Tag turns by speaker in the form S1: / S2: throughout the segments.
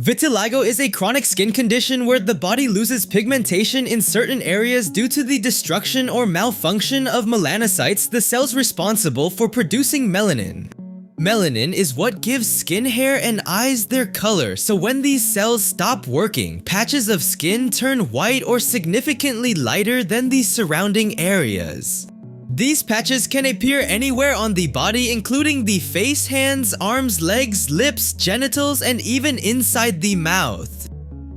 S1: Vitiligo is a chronic skin condition where the body loses pigmentation in certain areas due to the destruction or malfunction of melanocytes, the cells responsible for producing melanin. Melanin is what gives skin, hair, and eyes their color, so when these cells stop working, patches of skin turn white or significantly lighter than the surrounding areas. These patches can appear anywhere on the body, including the face, hands, arms, legs, lips, genitals, and even inside the mouth.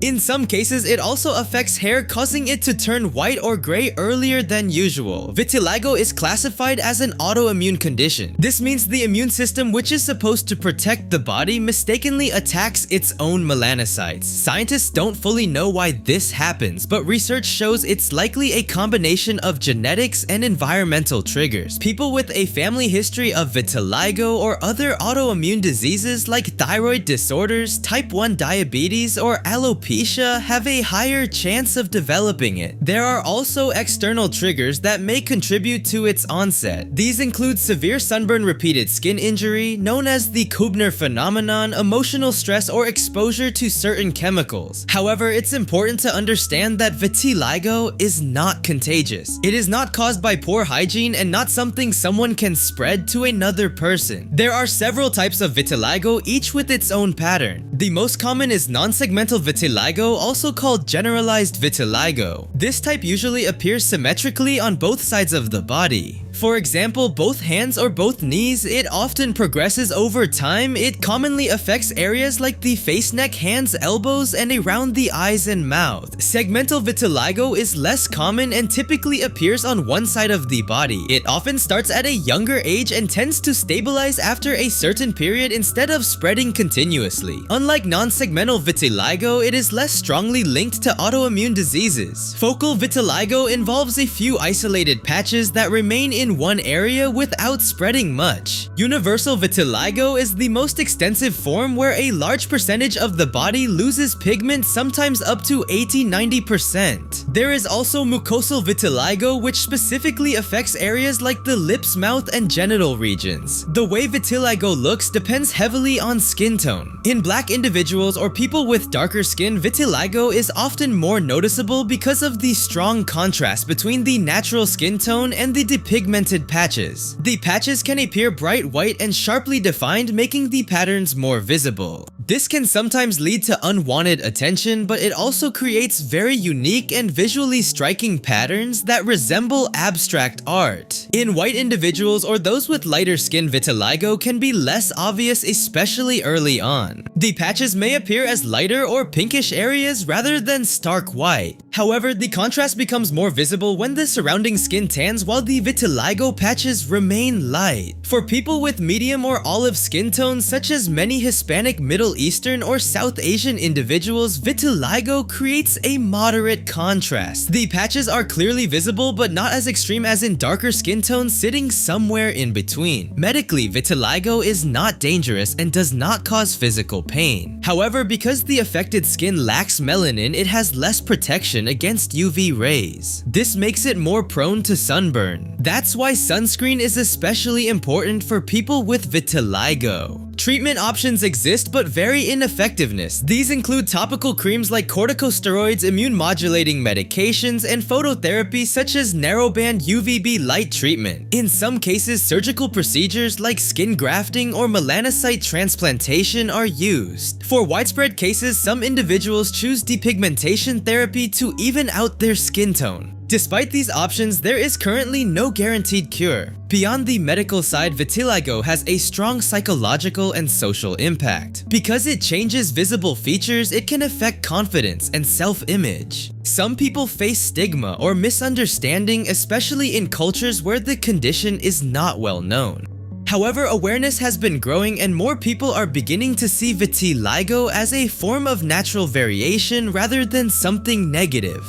S1: In some cases, it also affects hair, causing it to turn white or gray earlier than usual. Vitiligo is classified as an autoimmune condition. This means the immune system, which is supposed to protect the body, mistakenly attacks its own melanocytes. Scientists don't fully know why this happens, but research shows it's likely a combination of genetics and environmental triggers. People with a family history of vitiligo or other autoimmune diseases like thyroid disorders, type 1 diabetes, or alopecia have a higher chance of developing it. There are also external triggers that may contribute to its onset. These include severe sunburn, repeated skin injury, known as the Kubner phenomenon, emotional stress, or exposure to certain chemicals. However, it's important to understand that vitiligo is not contagious. It is not caused by poor hygiene and not something someone can spread to another person. There are several types of vitiligo, each with its own pattern. The most common is non-segmental vitiligo, also called generalized vitiligo. This type usually appears symmetrically on both sides of the body. For example, both hands or both knees. It often progresses over time. It commonly affects areas like the face, neck, hands, elbows, and around the eyes and mouth. Segmental vitiligo is less common and typically appears on one side of the body. It often starts at a younger age and tends to stabilize after a certain period instead of spreading continuously. Unlike non-segmental vitiligo, it is less strongly linked to autoimmune diseases. Focal vitiligo involves a few isolated patches that remain in one area without spreading much. Universal vitiligo is the most extensive form where a large percentage of the body loses pigment, sometimes up to 80–90%. There is also mucosal vitiligo, which specifically affects areas like the lips, mouth, and genital regions. The way vitiligo looks depends heavily on skin tone. In black individuals or people with darker skin, vitiligo is often more noticeable because of the strong contrast between the natural skin tone and the depigmented patches. The patches can appear bright white and sharply defined, making the patterns more visible. This can sometimes lead to unwanted attention, but it also creates very unique and visually striking patterns that resemble abstract art. In white individuals or those with lighter skin, vitiligo can be less obvious, especially early on. The patches may appear as lighter or pinkish areas rather than stark white. However, the contrast becomes more visible when the surrounding skin tans while the vitiligo patches remain light. For people with medium or olive skin tones, such as many Hispanic, Middle Eastern, or South Asian individuals, vitiligo creates a moderate contrast. The patches are clearly visible but not as extreme as in darker skin tones, sitting somewhere in between. Medically, vitiligo is not dangerous and does not cause physical pain. However, because the affected skin lacks melanin, it has less protection against UV rays. This makes it more prone to sunburn. That's why sunscreen is especially important for people with vitiligo. Treatment options exist but vary in effectiveness. These include topical creams like corticosteroids, immune-modulating medications, and phototherapy such as narrowband UVB light treatment. In some cases, surgical procedures like skin grafting or melanocyte transplantation are used. For widespread cases, some individuals choose depigmentation therapy to even out their skin tone. Despite these options, there is currently no guaranteed cure. Beyond the medical side, vitiligo has a strong psychological and social impact. Because it changes visible features, it can affect confidence and self-image. Some people face stigma or misunderstanding, especially in cultures where the condition is not well known. However, awareness has been growing and more people are beginning to see vitiligo as a form of natural variation rather than something negative.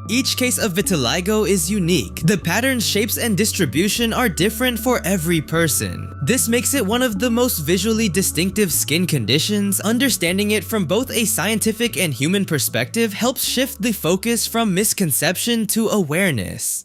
S1: Each case of vitiligo is unique. The patterns, shapes, and distribution are different for every person. This makes it one of the most visually distinctive skin conditions. Understanding it from both a scientific and human perspective helps shift the focus from misconception to awareness.